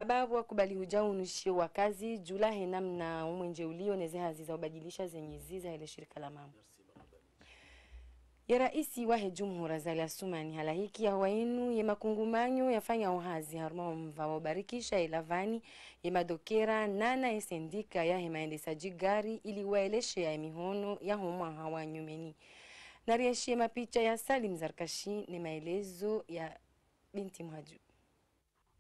Sababu wakubali hujao unushio wa kazi jula henam na umwenje ulio neze hazi za ubadilisha zenye ziza ile shirika la mama. Ya raisi wahe jumhura zali asumani halahiki ya wainu ya makungumanyo yafanya uhazi haruma mva wabarikisha ilavani ya madokera nana esendika ya hemaendesa jigari ili waeleshe ya mihono ya homa hawa nyumeni. Nariashie mapicha ya Salim Zarkashi ni maelezo ya binti Mhaju.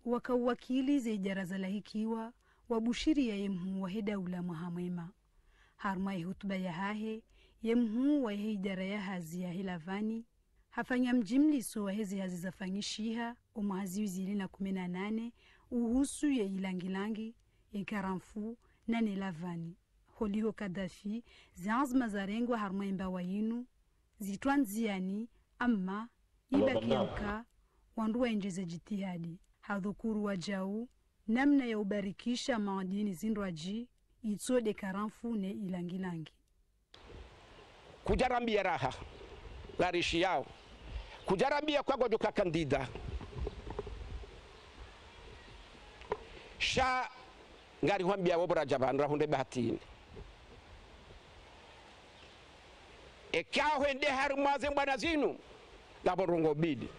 Wakawakili za ijara za lahikiwa wabushiri ya yemhu waheda ula muhamwema. Harumai hutuba ya hahe yemhu wa ijara ya hazi ya hilavani. Hafanya mjimliso wa hezi hazi za fangishiha umahazi wizili na 18 uhusu ya ilangilangi ya karamfu na nilavani. Holiho Kadafi zaazma zarengwa harumai mba wa inu zitwanziani ama ibakiuka wanduwa injeze jitihadi. Hadhukuru wajau namna ya ubarikisha maadini zindraji itsode karamfu ne ilangilangi. Kujarambia raha larishi yao kujarambia kwa gojoka kandida sha ngari huambia wabura jabandra hunde bahatini ekao hende harumaze mbwana zinu laborongo bidi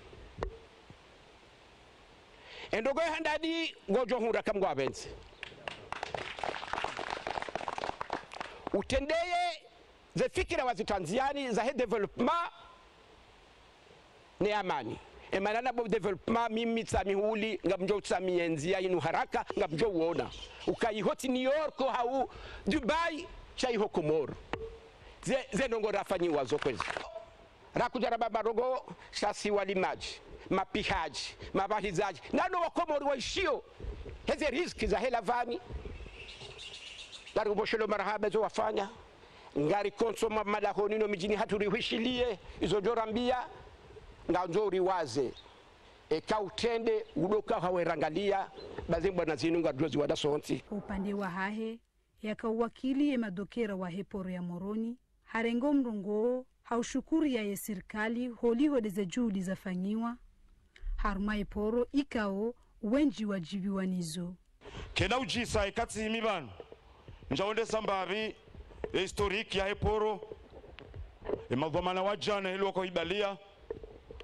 endogo handadi gojo hura kamgo abenzi utendeye ze fikira wazitanziani za he development ne amani emanana bo development mimi tsami huli ngamjo tsami enzia inu haraka ngamjo uona ukaihoti New York hau Dubai chaiho Komoro ze nongo rafanyi wazo kwezi rakujara babarogo shasi walimaji mapihaji mabahizaji nano wakomori waishio heze riziki za helavani ngari uboshelo marahaba zo wafanya ngari konsoma malahoni no mijini haturihishilie izo jorambia nganzori waze ekautende udoka hawerangalia bazimba na zinunga drozi wadasonti. Upande wa hahe yakawakili ya madokera wa heporo ya Moroni harengo mrongo haushukuri ya serikali holiho deze juhudi zafanyiwa harumai poro ikao wenji wajibiwa nizo. Kena ujisa ikati imibanu njaonde sambavi historiki ya heporo madhamana wajana hili wako ibalia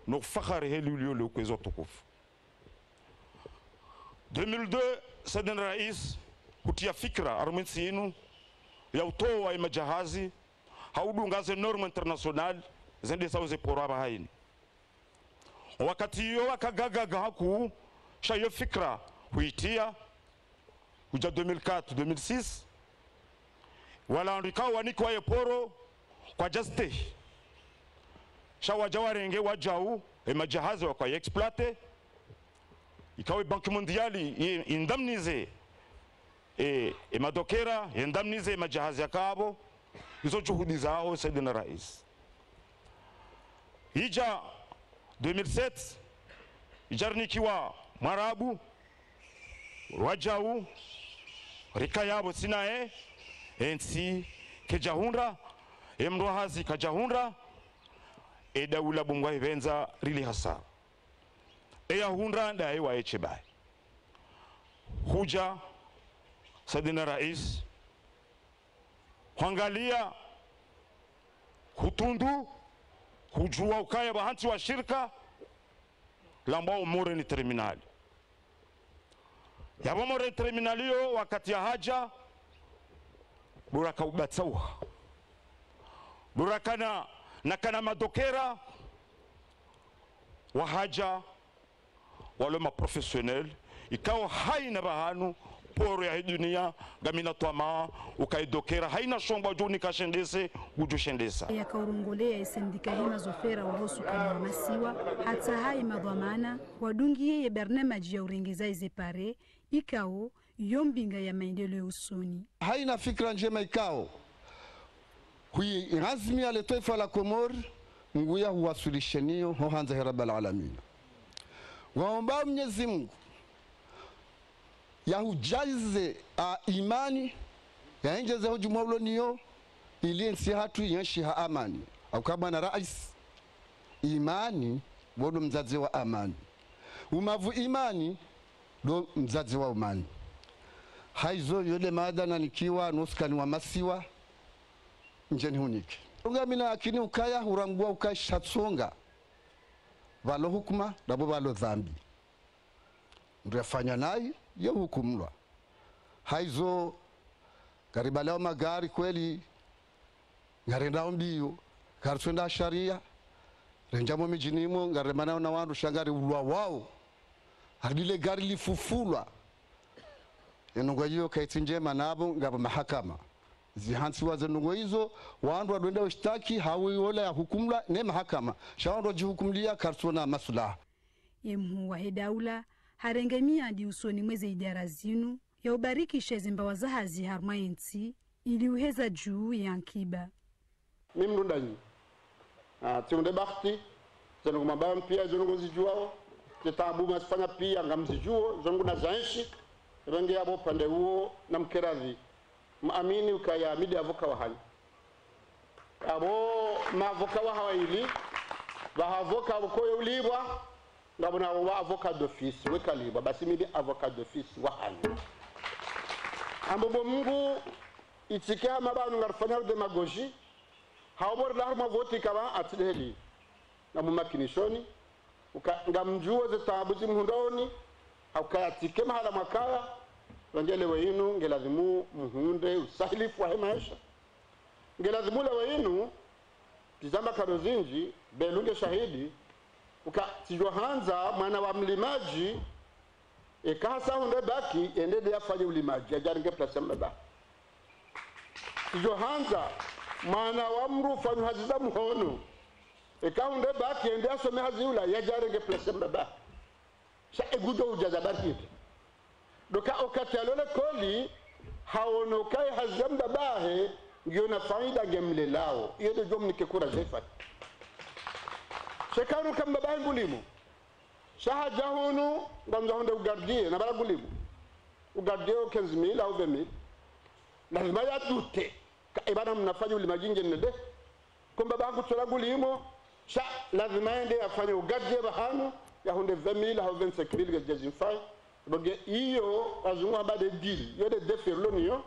no fakhari hili uliole ukwezo tukufu 2002 Sadan Rais hutia fikra arumisi inu ya utoa ya majahazi haudungaze norma international zende sauze poro haba haini wakati hiyo wakagagaga haku shayo fikra huitia uja 2004-2006 wala andikao waniko wa poro kwa jaste shawaja warenge wajau majahazi wa kwa exploite ikawe banki mondiali indamnize madokera indamnize majahazi yakabo izo juhudi zao Saidina Rais ija 2007 ijarnikiwa marabu wajau rika yabo sinae ensi kejahunda emrohazi kajahunda edaula bungwa ivenza rili hasa eya hunda ndae wa echebai huja Saidina Rais huangalia hutundu hujua ukaya bahanti wa shirika lambao more ni terminali yabo more terminalio wakati ya haja buraka ubatsawa burakana nakana madokera wa haja wale maprofessionnel ikawa haina bahanu poro ya dunia gamina twama ukaidokera haina shomba juni kashendese ujushendesa ya kaurungolea isendika hema zofera wa hosu kama masiwa hata hai madhamana wadungie ya barnamaji ya urengeza izepare ikao yombinga ya maendeleo usoni haina fikra njema ikao hui razmi ya taifa la Komor nguya huwasilishenio hohanza ya Rabbal Alamin waomba Mwenyezi Mungu ya hujaze imani ya injeze hujumaulo niyo ili nsi hatu yenshi ha amani au kama na rais imani bodo mzazi wa amani umavu imani do mzazi wa umani haizo yole maadana nikiwa nuskani wa masiwa njeni hunike ungamina akini ukaya urangua ukashatsonga valo hukuma nabo valo dhambi ndiyafanya naye ya hukumlwa haizo karibala magari kweli ngarenda mbio karsonda sharia renjamo mijinimo ngaremana na wandu shangari ulwa wao hadile gari lifufulwa enongo hiyo kaitinjema nabo ngaba mahakama zihansi wazenongo hizo wandu wadwenda ushtaki hawiyola ya hukumla ne mahakama shawandu jihukumlia karsona masulaha yemhu wa hedaula harengemia hadi usoni mweze idara zinu ya ubariki shezimba wazahazi harmayensi ili uheza juu ya nkiba mimrundanyi tiunde bakti zangu mabam pia zangu zijuao tetabu masifanya pia ngamzijuo zangu na zanshi rangi yabo pande huo na mkerazi maamini ukaya midi avoka wahali abo mavoka wahaili bahavoka abukoye ulibwa ngabona wa avocat d'office wekalibwa basi midi avocat d'office wahali ambo mungu itike amabanu ngarfanya demagogie hawbor larma voti kama atdeli na mumakinishoni ngamjuo ze tabuzi mhundoni haukayatike mahala makaya ngele weinu ngelazimu muhunde usahilifu wa maisha ngelazimu la weinu tizama karozinji belunge shahidi ukatijohanza mwana wa mlimaji ekasa hunde baki endede yafanye ulimaji ajaringe plasa mbaba tijohanza mwana wa mru fanyu haziza mhono ekahunde baki ende asome haziula yajarenge plasa mbaba sha egudo ujaza barkiti doka okatalole koli haonokai hazamba bahe ngiyo na faida gemle lao iyo de jom nikekura zefa shekaru kamba bahe ngulimu shaha jahunu ngamza honde ugardie na bara ngulimu ugardie o 15,000 au 20,000 lazima ya dute ka ibana mnafanya ulimajinge nede kumba bangu tola ngulimu sha lazima ende afanye ugardie bahanu ya honde 20,000 au 25,000 gejimfai boge iyo azungu abade deal yode deferlo niyo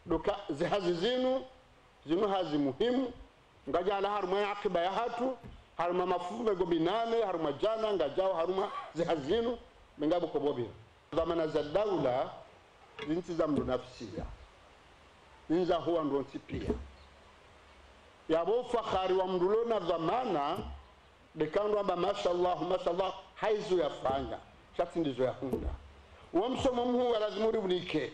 doka zihazi zinu hazi muhimu ngajala haruma akiba ya hatu haruma mafume gobinane haruma jana ngajao haruma zihazinu mengabo kobobi zamana za daula zinti za mdu nafsia zinza huwa ndonti pia yabo fakhari wa mdulo na zamana dekando amba mashallah haizu yafanya shati ndizo ya hunda wamsomo mhu lazima rubunike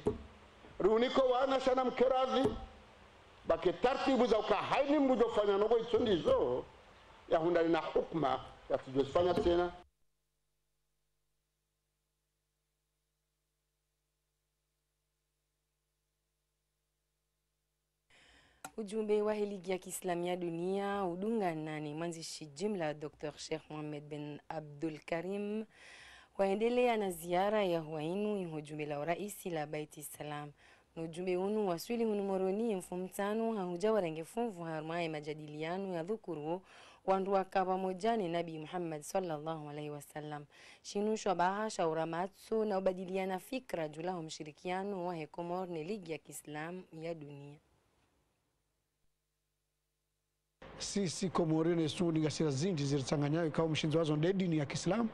runiko wana shana mkerazi bake tartibu za ukahaini mbujo fanya nogo ichondizo ya hunda na hukma ya tujofanya tena ujumbe wa ligi ya Kiislamu ya dunia udunga nani mwanzishi jimla Dr. Sheikh Mohammed bin Abdul Karim waendelea na ziara ya huainu ujumbe la raisi la Baiti Salam na ujumbe unu waswili hunumoroni mfumtano hahuja warenge funvu harmaye majadiliano ya dhukuru wandu wakaba mojani Nabi Muhammad sallallahu alaihi wasallam shinu shabaha shaura matsu na ubadiliana fikra jula mshirikiano wa Komor ni ligi ya Kiislamu ya dunia. Sisi Komorine sudi ngasira zinji ziritsanganya ikawa mshinzo wazo ndedini ya Kiislamu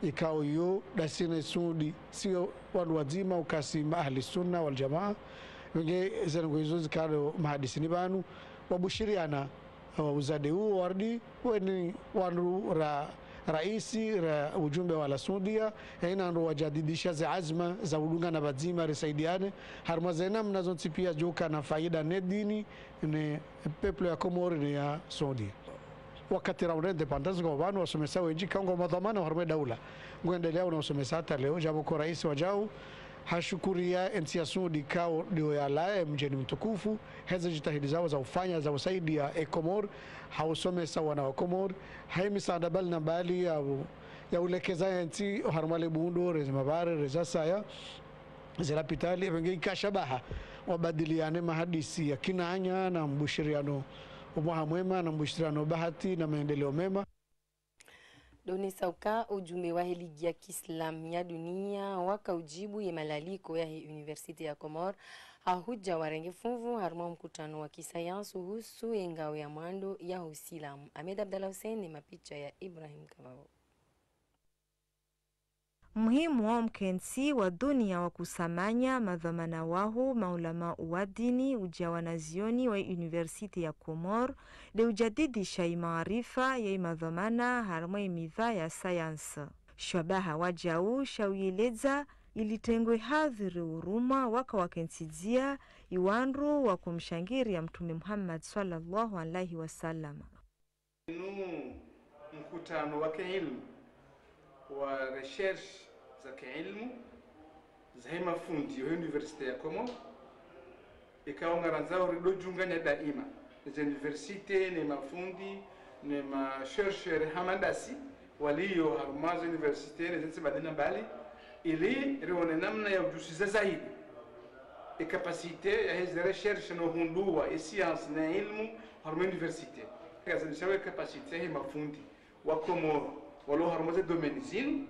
ikawa yo dasina sudi sio watu wazima ukasi ahli sunna wal jamaa wenge zango hizo zikalo mahadisini banu wabushiriana uzade huo wardi weni wandu raisi ujumbe wa Saudia ina ndo wajadidisha za azma za udunga na bazima risaidiane harmazena mnazo pia joka na faida nedini ne people ya Komori ne ya Saudia wakati raunde independence kwa wanu wasomesa wengi kango madhamana harme daula ngoendelea unasomesa hata leo jambo kwa rais wajao hashukuria nchi ya Saudi kao ndio ya lae mjeni mtukufu heza jitahidi zao za ufanya za usaidia Komor hausomesa wana wa Komor haimisaada bali na bali ya ulekeza nchi harmale bundo reza mabare reza saya zilapitali wengi kashabaha wabadiliane mahadisi ya kinanya na mbushiriano umoja mwema na mbushiriano bahati na maendeleo mema. Donesauka ujumbe wa ligi ya Kiislam ya dunia waka ujibu ya malaliko ya University ya Komor hahuja warenge funvu harma mkutano wa kisayansi husu ngao ya mwando ya Uislamu. Ahmed Abdallah Hussein ni mapicha ya Ibrahim Kamau. Muhimu wa mkensi wa dunia wa kusamanya madhamana wahu maulama wa dini ujawanazioni wa University ya Komor de ujadidisha maarifa ya madhamana harma imidha ya sayansi. Shabaha wajau shawiyeleza ilitengwe hadhiri uruma waka wakensizia iwanru wa kumshangiri ya Mtume Muhammad sallallahu alaihi wasallam. Mkutano wa kiilmu wa research za kiilmu za mafundi ya University ya Komor ikawa ngaranzao ridojunganya daima za university ni mafundi ni chercheur hamandasi walio harumazo university ni zinsi badina mbali ili rione namna ya ujuzi zaidi capacité ya hizi research no hundua e science na ilmu haruma university kaza nishawe capacité ya mafundi wa Komor walo harumazo domaine zinu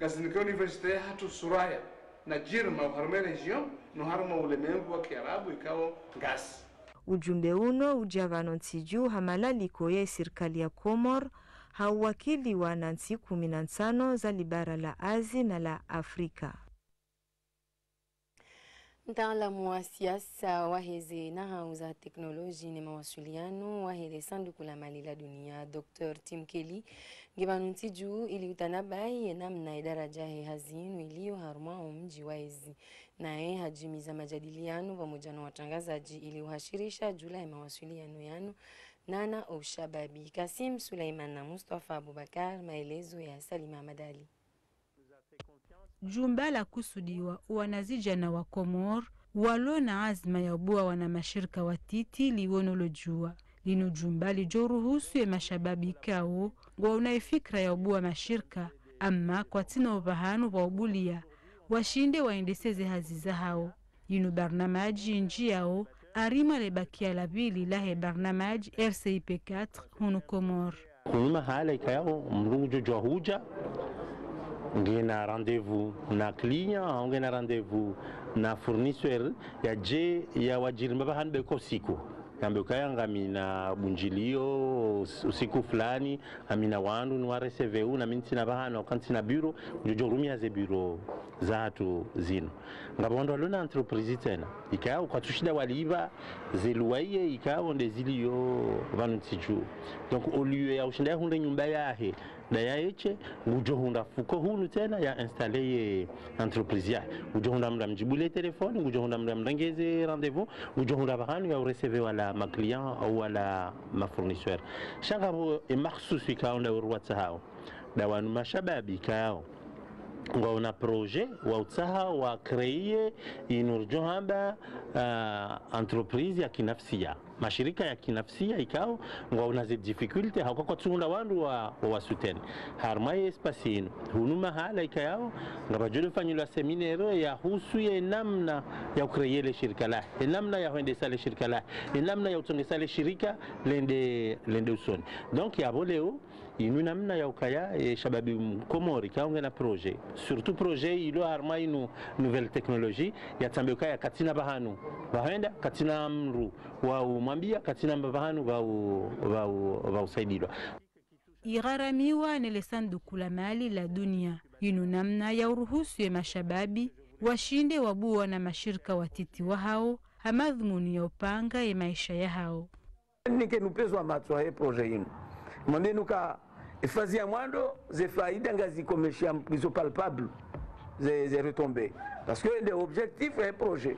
gazinika university hatu suraya na jirma haruma region no haruma ulemembu wa Kiarabu ikao ngasi. Ujumbe uno ujavano nsiju hamalaliko ya serikali ya Komor hauwakili wa nansi 15 za libara la Azi na la Afrika. Mtaalamu wa siasa wa hizi na hauza teknoloji ni mawasiliano wa hile sanduku la mali la dunia Dr. Tim Kelly ngibanu nsiju ili utanabai namna idaraja hazinu iliyo haruma mji wa hizi nae hajimiza majadiliano pamoja na watangazaji ili uhashirisha jula ya mawasiliano yanu Nana Ushababi. Kasim Suleiman na Mustafa Abubakar, maelezo ya Salima Madali. Jumba la kusudiwa wanazijana wa Komor walo na azma ya ubua wana mashirika watiti liwonolojua. Lino jumba lijoruhusu ya mashababi kao wa unaifikra ya ubua mashirika ama kwa tina ubahanu wa ubulia washinde waendeseze haziza hao. Yinu barnamaji nji yao arima lebakia la vili lahe barnamaji RCIP4 hunu Komor. Kunuma hala ikayao mrungu jojo huja ngena rendez-vous na client ngena rendez-vous na fournisseur ya je ya wajirimba bahanbe ko siku kambe kayanga mina bunjilio usiku fulani amina wandu ni wa receive na minti na bahana kanti na bureau jojo rumia ze bureau zatu zino ngabondo lona entreprise tena ikao kwa tushida waliva zeluwaye ikao ndezilio vanutiju donc au lieu ya ushinda hunde nyumba yahe daya eche ujohunda fuko hunu tena ya installer entreprise ya ujohunda mjibule telefone ujohunda mrangeze rendez-vous ujohunda bahanu ya receive wala ma client au wala ma fournisseur shangabo e mahsusi kaonda urwatsa hao dawanu mashababi kao ngona projet wa utsaha wa créer inurjohamba entreprise ya kinafsia mashirika ya kinafsia ikao ngona ze difficulty hakoko tsunda wandu wa wasuten harmaye espacino hunuma hala ikao ngabajule fanyula seminaire ya husu ya namna ya créer le shirika la namna ya kuendesha le shirika la namna ya utongesha le shirika lende usoni donc ya boleo inu namna ya ukaya shababi Komori kaonge na projet surtout projet ilo harma inu nouvelle technologie ya tambe ukaya katina bahanu bahenda katina amru wa umwambia katina bahanu wa usaidilwa igharamiwa nile sanduku la mali la dunia inu namna ya uruhusu ya mashababi washinde wabua na mashirika watiti wa hao hamadhumuni ya upanga ya maisha ya hao nike nupezwa matwa he projet inu mwambenu ka fazia mwando ze faida ngazi commercial iso palpable ze retomber parce que le objectif est projet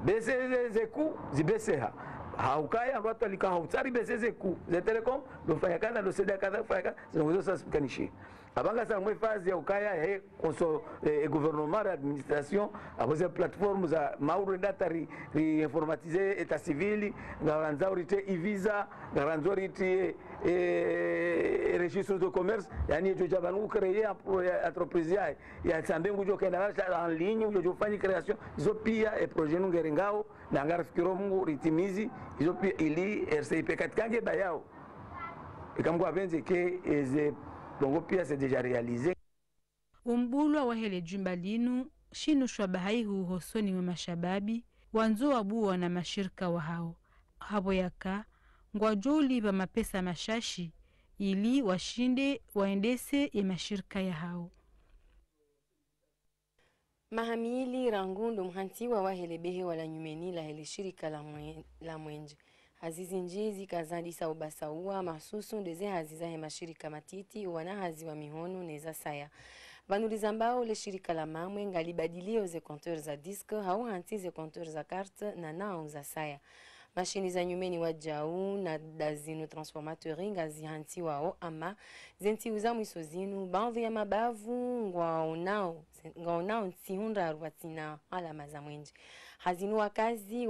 baisser les coûts zibeseha haukaya watu alika hautari baisser les coûts ze telecom do fanya kana do seda kadha fanya kana zinawezo sasa kanishi abanga sa mwe fazi ya ukaya he konso gouvernement administration aboze plateforme za mauro data ri informatiser état civil ngaranza urite e-visa ngaranza urite registre de commerce yani jo jabanu créer entreprise ya tsambengu jo kenda en ligne jo fanya création zo pia e projet nungerengao na ngarafikiro mungu ritimizi zo pia ili RCIP4 kange bayao ikamgwa benze ke eze donc pia c'est déjà réalisé. Umbulwa wa hele jumba linu shinu shwabahai husoni wa mashababi wanzo wabuwa na mashirika wa hao hapo yaka ngwajoli ba mapesa mashashi ili washinde waendese ya mashirika ya hao. Mahamili rangundu mhantiwa wa hele behe wala nyumeni la hele shirika la mwenje. Hazizi njizi kazandi sa ubasaua masusu ndeze haziza he mashirika matiti wana hazi wa mihono neza saya. Vanuliza mbao le shirika la mamwe ngalibadilio ze compteurs za disque hau hanti ze compteurs za carte na nao za saya. Mashini za nyumeni wa jau na dazinu transformatori ngazi hanti wao ama zenti uza mwisozinu banvu ya mabavu ngwaonao ntihundra ruwatina alama za mwenje. Hazinu wakazi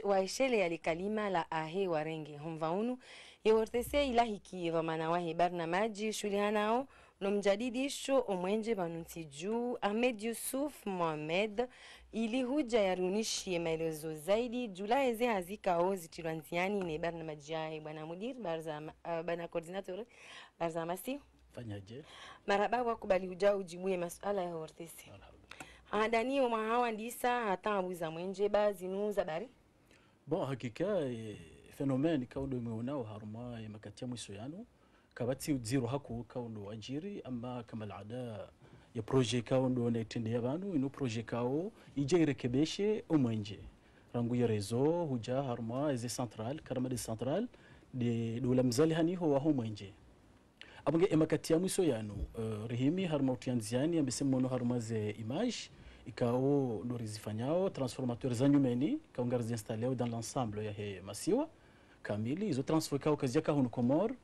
waeshele ya likalima la ahe warenge humvaunu yewortese ilahiki vamana wahe barnamaji shulihanao no mjadidisho omwenje banunti juu Ahmed Yusuf Mohamed ili huja yarunishi maelezo zaidi jula eze hazikao zitilwanziani ne barnamaji yahe bwana mudir bana coordinator barza masi fanyaje maraba wakubali huja ujibuye masuala ya wortese adani o mahawa ndisa hata abuza mwenje bazinu za bari bon hakika fenomeni kaudo imeonao haruma ya makatia mwiso yanu kabati zero haku kaudo ajiri ama kama alada ya projet kaudo na itende banu ino projet kao ije irekebeshe umwenje rangu ya rezo huja haruma eze central karama de central de dola mzali haniho wa umwenje abunge emakatia mwiso yanu rehimi haruma utianziani ambesemono haruma ze image ikao dorizifanyao transformateur za nyumeni kaungar zinstalleo dans l'ensemble ya he masiwa kamili izo transformao kazi yaka hunu Komor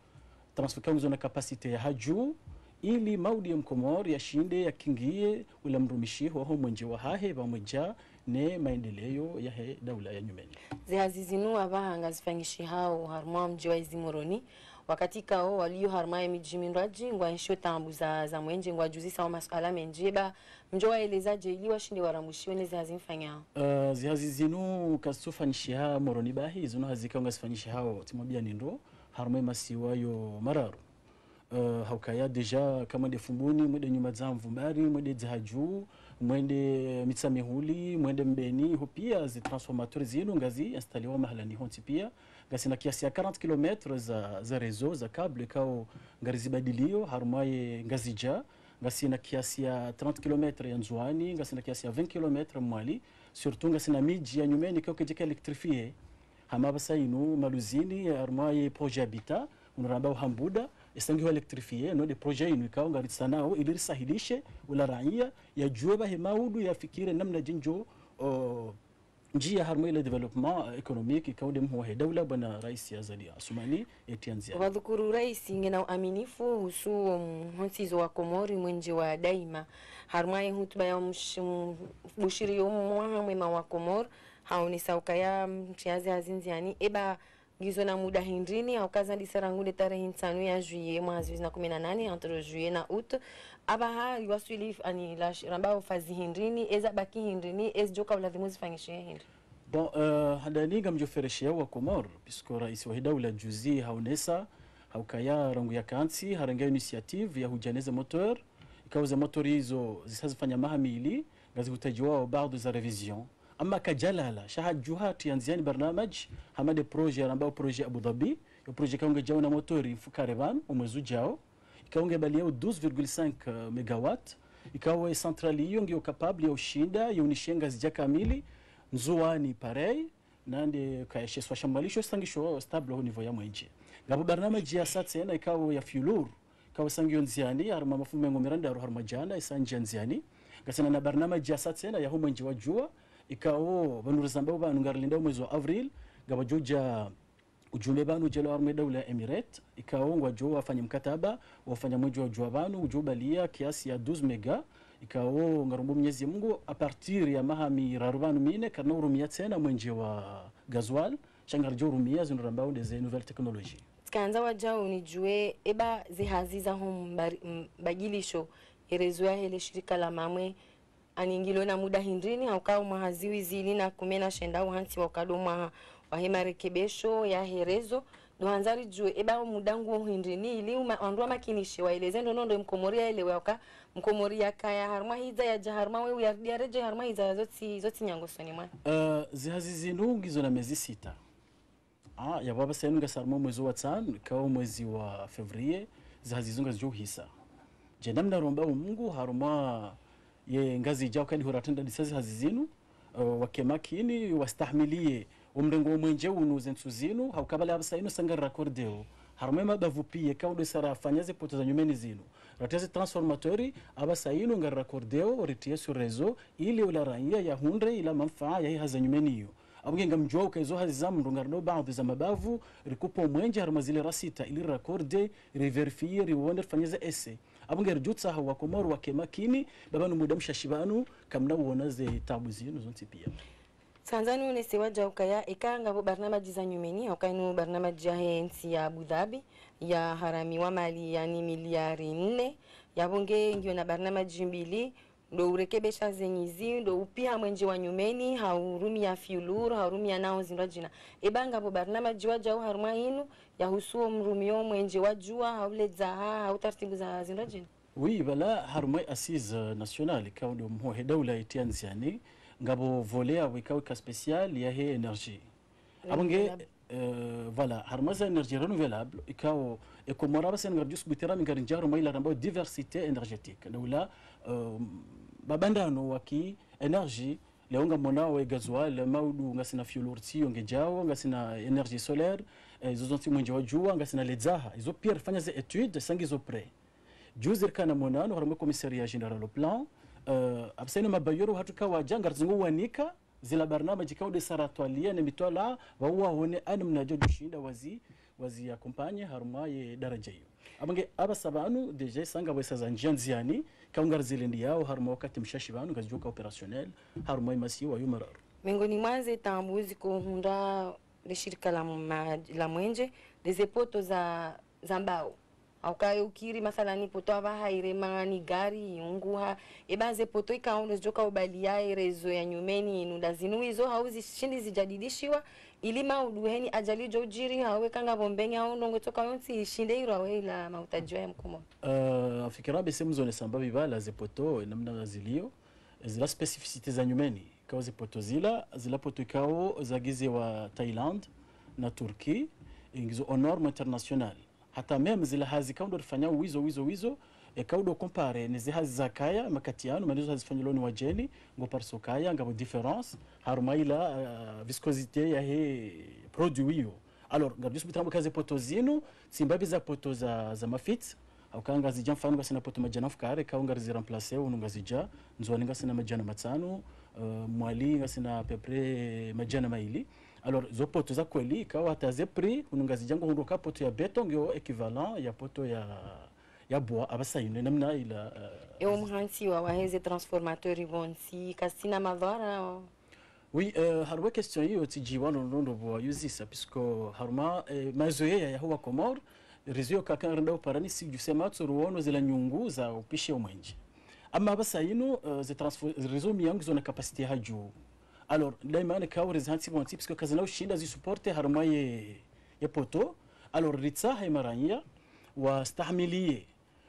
transformao izo na kapasite ya haju ili maudi ya mkomor ya shinde ya kingie ula mrumishi wa mwenje wa hahe pamoja ne maendeleo ya he daula ya nyumeni zihazizinu abahanga zifanyishi hao haruma mji wa Izimoroni wakati kao walio harma ya mijimindraji ngwa nsho tambu za mwenje ngwa juzi sawa masuala menjeba mjoa elezaje ili washinde waramushiwe nezi hazimfanya zihazizinu kasufanyishiha moroni bahi zinu hazika nga sifanyishiha hao timobia nindo harma ya masiwa yo mararu haukaya deja kama de fumbuni mwede nyuma za mvumbari mwede zihaju mwende mitsamihuli mwende mbeni hupia zi transformateur zinu ngazi instaliwa mahalani honti pia ngasi na kiasi ya 40 km za rezo za cable kao ngarizibadilio harumaye ngazija ngasi na kiasi ya 30 km ya nzuani ngasi na kiasi ya 20 km mwali surtout ngasi na miji ya nyumeni kao kejeka elektrifie hama basa inu maluzini harumaye projet habitat unuramba hambuda isangiwa elektrifie no de projet inu kao ngarisanao ili sahilishe ula raia ya jueba hemaudu ya fikire namna jinjo njia harma ile development economic ikaude mhuwa dawla bwana rais Azali Assoumani etianzia wadhukuru rais ngena uaminifu husu mhonsizo wa Komori mwenje wa daima harma hutuba ya bushiri mwema wa Komor haoni saukaya mchiazi hazinziani eba gizo na muda hindrini au kaza disarangude tarehe 5 ya juillet mwezi 18 entre juillet na août abaha yuasuli ani la rambao fazi hindrini eza baki hindrini ez joka wala dhimuzi fanyishe hindi bon hadani gamjofereshia wa Komor puisque rais wa dawla juzi haonesa haukaya rangu ya kansi haranga initiative ya hujaneza moteur ikauza motor hizo zisazifanya mahamili ngazi hutajiwa baadhi za revision ama kajalala shahajuhati yanziani barnamaj hamade projet ambao projet Abu Dhabi yo projet kaunga jao na motori fukarevan umwezu jao ikaunga baliao 12,5 megawatt ikawa centrali hiyo ndio capable ya ushinda yunishenga zija kamili nzuani parei nande kaesheswa shambalisho sangisho stable au niveau ya mwenje ngabo barnamaj ya satena ikawa ya fulur ikawa sangio nziani harma mafume ngomiranda harma jana isanja nziani gasana na barnamaj ya satena ya mwenje wa jua ikao banuruzambao banu ngarlinda mwezi wa avril gaba joja ujumbe banu jelo arme dawla Emirate ikao ngwa jo wafanya mkataba wafanya mwezi wa jua banu ujobalia kiasi ya 12 mega ikao ngarumbu Mwenyezi Mungu a partir ya mahami rarubanu mine kana urumia tena mwenje wa gasoil shangarjo urumia zinurambao des nouvelles technologies tkanza wajao ni jue eba zihaziza hum bagilisho erezoa hele shirika la mamwe aningilo na muda hindrini haukao mahaziwi zili na kumena shenda uhansi wakado wa hema rekebesho ya herezo dohanzari juu eba mudangu hindini ili andua makinishe waeleze ndo mkomoria ile waka mkomoria kaya harma hiza ya jaharma we yardia reje harma hiza zoti nyangosoni mwa zihazi zinungi zona miezi 6 ya baba sayinu gasarmo mwezi wa 5 kao mwezi wa Fevrier zihazi zunga zijo hisa je namna romba Mungu harma ye ngazi jao kani horatenda disazi hazizinu wakemakini wastahmilie umrengo mwenje unuze nsuzinu haukabala abasayinu sanga rakordeo harma mabavupie kaudo sara fanyaze poto za nyumeni zinu rateze transformatori abasayinu ngar rakordeo ritie sur réseau ili ula raia ya hundre ila manfaa ya haza nyumeni hiyo abungenga mjua ukaizo hazizamu ndongardo baadhi za mabavu rikupo mwenje harma zile rasita ili rakorde reverifie riwonder fanyaze ese abungera jutsa hawa Komoro wakemakini babanu mudamsha shibanu kamna uonaze tabu zinu zonti pia Tanzania unesewa jaukaya ikanga bo barnamaji za nyumeni ukainu barnamaji ya hensi ya Abu Dhabi ya harami wa mali yani miliari 4 ya bunge ngio na barnamaji mbili ndo urekebesha zenyizi ndo upia mwenje wa nyumeni haurumi ya fiulur haurumi ya nao zinrajina ebanga bo barnamaji wa jau haruma inu ya husuo mrumio mwenje wa jua haule zaha hautartibu za zinrajina oui bala harumai assise nationale kaudo mho dawla itianziani ngabo volé avec un cas spécial il y a énergie abonge voilà harmaza énergie renouvelable ikao ekomora basen ngarjus butera mingarinjaro maila rambo diversité énergétique dawla babandano waki énergie leonga monao e gasoil maudu ngasina fuelurti ngejao ngasina énergie solaire zozonti mwenje wa jua ngasina ledzaha izo pire fanya ze études sangizo près juzir kana monano harmo commissariat général au plan abseno mabayoro hatuka wajanga zingu wanika zila barnamaji kaude saratwalia na mitwala waua hone ana mnajo dushinda wazi ya kompanye harumaye daraja hiyo abange abasabanu deja sanga wesa za njianziani kaungar zile ndiyao haruma wakati mshashibanu ngazijoka opérationnel haruma imasi wa yumarar mengoni mwanze tambuzi ko hunda le shirika la mwenje des epoto za mbao aukayo ukiri masalani poto ava haire mangani gari unguha ebaze poto ikaondo joka ubalia rezo ya nyumeni inunda zinu hizo hauzi shindi zijadidishiwa ili mauduheni ajali jojiri hawe kanga bombengi hao ndongo toka yonsi shinde iro hawe ila mautajwa ya mkomo fikira bese mzone samba bibala ze poto namna zilio zila specificité za nyumeni kao ze poto zila poto ikao zagize wa Thailand na Turki ingizo aux normes internationales hata meme zile hazi kaundo rifanya wizo kaudo compare neze hazi zakaya makatiano manezo hazifanyiloni wajeni ngo parsokaya ngabo difference harumaila viscosité ya he produit yo alors ngabus bitambo kaze poto zinu simbabi za poto za mafit au kanga zija mfano ngasina poto majana fukare kaunga zi remplacer ununga zija nzwani ngasina majana matano mwali ngasina pepre majana maili alors zo poto za kweli kawa taze prix ununga zijango hundoka poto ya beton yo equivalent ya poto ya bois abasayine namna ila eu mhansi wa waheze transformateur bonsi kasina madhara oui harwa question hiyo tijiwa nondo bo yuzisa puisque harma mazoea ya huwa Komoro rizio kakanrenda parani si jusema tsuruono zila nyungu za upishe umwenje ama abasayino ze réseau miyangu zona capacité haju alors daima ne kawre zanti bon parce que kazana ushinda zi supporter harma ya poto alors ritsa haimaranya wa stahmilie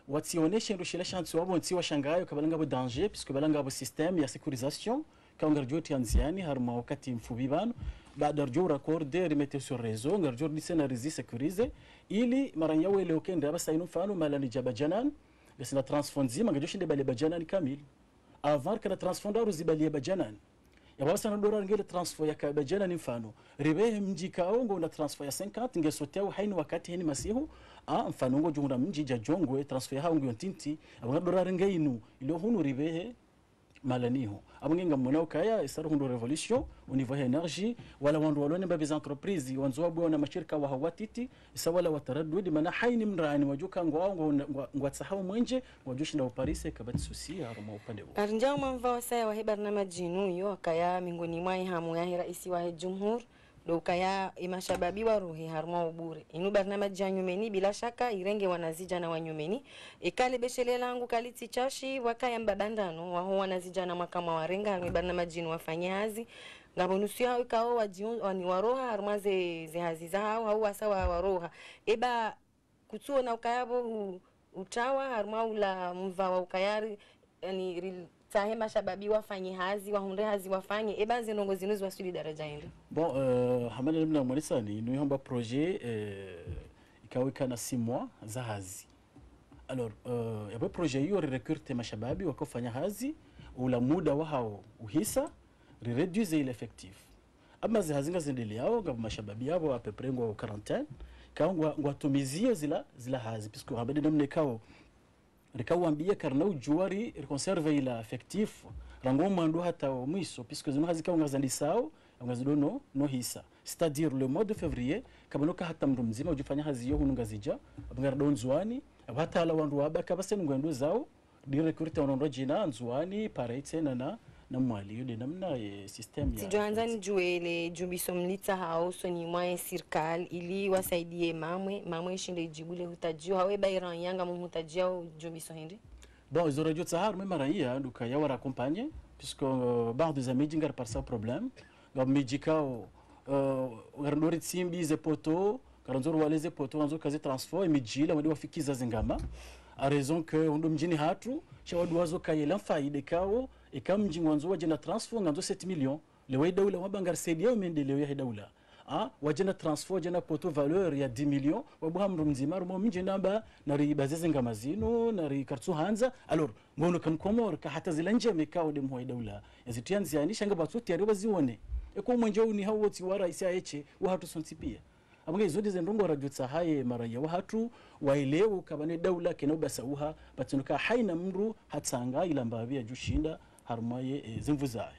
wationesha ndo shila shanti wabo nti washangayo kabalanga bo danger puisque balanga bo système ya sécurisation kangarjoti anziani harma wakati mfubibano baada rjo raccorde remettre sur réseau ngarjo disena rezi sécuriser ili maranya wele okenda abasayino mfano malani jabajanan gasina transfonzima ngajo shinde bale bajanan kamil avant kana transfondaro zibali bajanan yabasa ndora ngele transfer ya kabajana ni mfano ribehe mji kaongo na transfer ya 50 ngesoteo haini wakati heni masihu mfano ngo jungura mji jajongwe transfer ya haungu yontinti abandora ngainu ilo hunu ribehe malaniho abungenga mona ukaya isaru hundo revolution au niveau ya energie wala wandu walone babiz entreprise wanzo bwana mashirika wa hawatiti isawala wataraddudi mana haini mrani wajuka ngwango ngwatsahau mwenje wajushinda uparise kabati susi aruma upande huo arnjao mamva wasaya wa barnamaji jinu yo akaya mingoni mwai hamu ya rais wa jumhur dokaya imashababi wa ruhi harma ubure inu barnamaji ya nyumeni bila shaka irenge wanazijana wa nyumeni ikale beshele langu kaliti chashi wakaya mbabandano waho wanazijana makama warenga harma barnamaji wafanye hazi ngabonusu hao ikao wani waroha harma ze hazi za hao wasa waroha eba kutuona ukayabo utawa harma ula mva wa ukayari yani tahe mashababi wafanye hazi wahunde hazi wafanye eba zinongo zinuzi wasuli daraja ende bon hamana mna mwanisani nous yomba projet ikaweka na 6 mois za hazi alors yabo projet hiyo recruter mashababi wakofanya hazi ula muda wao uhisa reduce ile effectif ama zihazinga zindeliao ngabo mashababi yabo a peu près ngo quarantaine kangwa ngwatumizie zila hazi puisque habade namne kao rikawambia karna ujuari reconserve ila effectif rango mando hata mwiso puisque zino hazika ngazandisao ngazidono no hisa c'est-à-dire le mois de février kabanoka hata mndu mzima ujifanya hazi yo hunungazija abangara nzwani hata ala wandu wabaka basen ngwendo zao di recruiter onondo jina nzwani pareite na mwali yode namna system ya sijoanzani juele jumbiso mlita hao soni mwa serikali ili wasaidie mamwe shinde jibule hutajio hawe bairan yanga muhutajio jumbiso hindi bon ils auraient dû tsahar même raia donc ya wara accompagner puisque bord des amis jingar par ça problème ngam mijikao garndori tsimbi ze poto karanzoro waleze poto wanzo kazi transfert imijila wadi wafikiza zingama a raison que ndo mjini hatu shawadu wazo kayela faide kao ikamji mwanzo waje na transfer nganzo 7 millions le waida ule wabangar sedia umendeleo ya daula waje na transfer waje na poto valeur ya 10 millions wabuhamru mzima rumo mji namba na ribazeze ngamazino na rikartu hanza alors ngono kan komor ka hata zilanje mekao de mwa daula yazitianzi yani shanga batuti ari bazione eko mwenje uni hawoti wara isia eche wa hatu sontipia abanga izodi zendongo rajutsa haye maraya wa hatu waelewo kabane daula kenobasa uha batunuka haina mru hatsanga ila mbavia jushinda harumaye zimvuzayo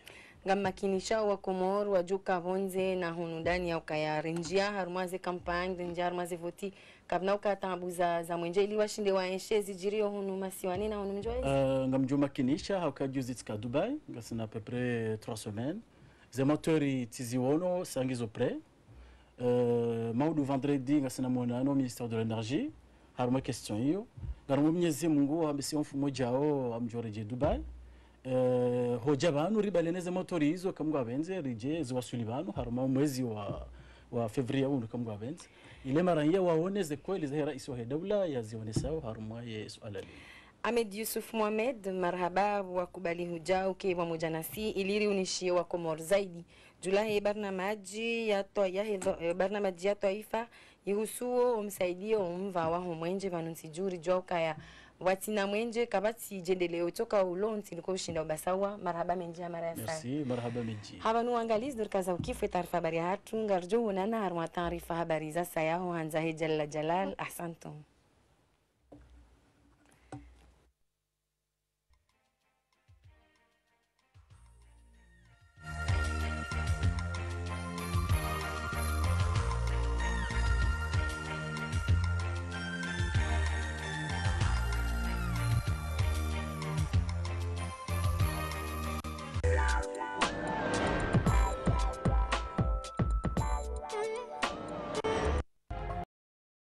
ngamakinisha wa Komor wajuka bonze na hunundani ya ukayari njia harumaze kampanye njia harumaze voti kabna ukatambuza za mwenje ili washinde waenshe zijirio hunu masiwani na hunu mjoezi ngamjo makinisha haukajuzi tika Dubai ngasina à peu près 3 semaines zematori tiziwono sangizo pre maudu vendredi ngasina monano ministère de l'énergie haruma question hiyo ngarumo mnyezi Mungu ambisi mfumo jao amjoreje Dubai hoja banu ribaleneze motori hizo kamwa benze rije ziwasuli banu haruma mwezi wa Februari au kamwa benze ile maranya waoneze kweli za rais wa daula yazionesao haruma ye swala Ahmed Yusuf Mohamed marhaba wakubali hujao ke pamoja nasi iliri unishie wa Komor zaidi Julai barnamaji ya taifa ihusuo umsaidio umva wa mwenje vanunsijuri joka ya watina mwenje kabati jendeleo toka ulonti liko ushinda ubasawa marhaba menji mara ya sana merci marhaba menji habanu angalizi durkaza ukifu taarifa habari hatu ngarjo na harma taarifa habari za sayaho hanza hejalla jalal ahsantum